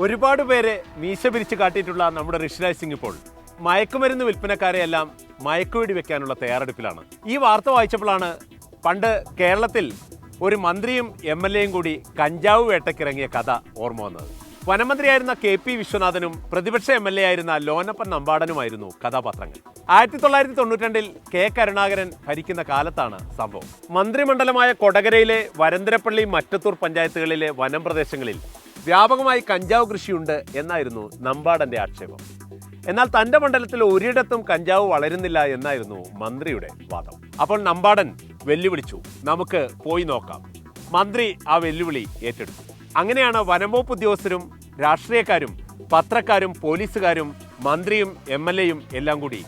ഒരുപാട് പേരെ മീശ പിരിച്ച് കാട്ടിയിട്ടുള്ള നമ്മുടെ ഋഷിരാജ് സിംഗ് ഇപ്പോൾ മയക്കുമരുന്ന് വിൽപ്പനക്കാരെയെല്ലാം മയക്കുവെടി വെക്കാനുള്ള തയ്യാറെടുപ്പിലാണ്. ഈ വാർത്ത വായിച്ചപ്പോഴാണ് പണ്ട് കേരളത്തിൽ ഒരു മന്ത്രിയും എം.എൽ.എയും കൂടി കഞ്ചാവ് വേട്ടയ്ക്കിറങ്ങിയ കഥ ഓർമ്മ വന്നത്. വനമന്ത്രിയായിരുന്ന കെ.പി. വിശ്വനാഥനും പ്രതിപക്ഷ എം.എൽ.എ ആയിരുന്ന ലോനപ്പൻ നമ്പാടനുമായിരുന്നു കഥാപാത്രങ്ങൾ. 1992 കെ. കരുണാകരൻ ഭരിക്കുന്ന കാലത്താണ് സംഭവം. മന്ത്രിമണ്ഡലമായ കൊടകരയിലെ വരന്തരപ്പള്ളി മറ്റത്തൂർ പഞ്ചായത്തുകളിലെ വനം പ്രദേശങ്ങളിൽ വ്യാപകമായി കഞ്ചാവ് കൃഷിയുണ്ട് എന്നായിരുന്നു നമ്പാടന്റെ ആക്ഷേപം. എന്നാൽ തന്റെ മണ്ഡലത്തിൽ ഒരിടത്തും കഞ്ചാവ് വളരുന്നില്ല എന്നായിരുന്നു മന്ത്രിയുടെ വാദം. അപ്പോൾ നമ്പാടൻ വെല്ലുവിളിച്ചു, നമുക്ക് പോയി നോക്കാം. മന്ത്രി ആ വെല്ലുവിളി ഏറ്റെടുത്തു. അങ്ങനെയാണ് വനംവകുപ്പ് ഉദ്യോഗസ്ഥരും രാഷ്ട്രീയക്കാരും പത്രക്കാരും പോലീസുകാരും മന്ത്രിയും എം.എൽ.എയും എല്ലാം കൂടി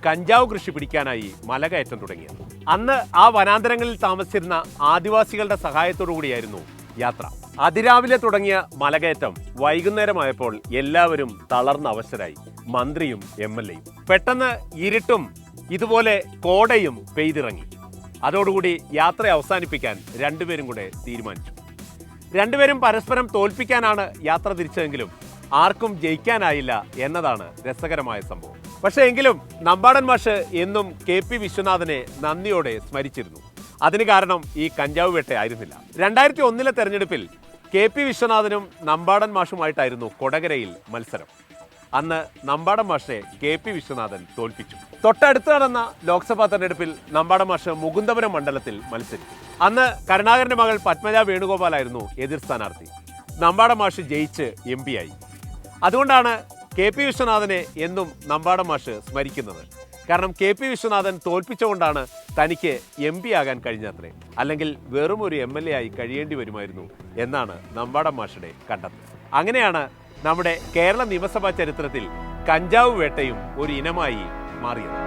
കഞ്ചാവ് കൃഷി പിടിക്കാനായി മലകയറ്റം തുടങ്ങിയത്. അന്ന് ആ വനാന്തരങ്ങളിൽ താമസിച്ചിരുന്ന ആദിവാസികളുടെ സഹായത്തോടു കൂടിയായിരുന്നു യാത്ര. അതിരാവിലെ തുടങ്ങിയ മലകയറ്റം വൈകുന്നേരമായപ്പോൾ എല്ലാവരും തളർന്ന അവശരായി, മന്ത്രിയും എം.എൽ.എയും. പെട്ടെന്ന് ഇരുട്ടും ഇതുപോലെ കോടയും പെയ്തിറങ്ങി. അതോടുകൂടി യാത്ര അവസാനിപ്പിക്കാൻ രണ്ടുപേരും കൂടെ തീരുമാനിച്ചു. രണ്ടുപേരും പരസ്പരം തോൽപ്പിക്കാനാണ് യാത്ര തിരിച്ചതെങ്കിലും ആർക്കും ജയിക്കാനായില്ല എന്നതാണ് രസകരമായ സംഭവം. പക്ഷേ എങ്കിലും നമ്പാടൻ മാഷ് എന്നും കെ.പി. വിശ്വനാഥനെ നന്ദിയോടെ സ്മരിച്ചിരുന്നു. അതിന് കാരണം ഈ കഞ്ചാവ് വേട്ട ആയിരുന്നില്ല. 2001 തെരഞ്ഞെടുപ്പിൽ കെ.പി. വിശ്വനാഥനും നമ്പാടൻ മാഷുമായിട്ടായിരുന്നു കൊടകരയിൽ മത്സരം. അന്ന് നമ്പാടൻ മാഷെ കെ.പി. വിശ്വനാഥൻ തോൽപ്പിച്ചു. തൊട്ടടുത്ത് നടന്ന ലോക്സഭാ തെരഞ്ഞെടുപ്പിൽ നമ്പാടൻ മാഷ് മുകുന്ദപുരം മണ്ഡലത്തിൽ മത്സരിച്ചു. അന്ന് കരുണാകരന്റെ മകൾ പത്മജ വേണുഗോപാലായിരുന്നു എതിർ സ്ഥാനാർത്ഥി. നമ്പാടൻ മാഷ് ജയിച്ച് എം പി ആയി. അതുകൊണ്ടാണ് കെ.പി. വിശ്വനാഥനെ എന്നും നമ്പാടൻ മാഷ് സ്മരിക്കുന്നത്. കാരണം കെ.പി. വിശ്വനാഥൻ തോൽപ്പിച്ചുകൊണ്ടാണ് തനിക്ക് എം പി ആകാൻ കഴിഞ്ഞത്രേ. അല്ലെങ്കിൽ വെറും ഒരു എം.എൽ.എ ആയി കഴിയേണ്ടി വരുമായിരുന്നു എന്നാണ് നമ്പാടൻ മാഷുടെ കണ്ടെത്തൽ. അങ്ങനെയാണ് നമ്മുടെ കേരള നിയമസഭാ ചരിത്രത്തിൽ കഞ്ചാവ് വേട്ടയും ഒരു ഇനമായി മാറിയത്.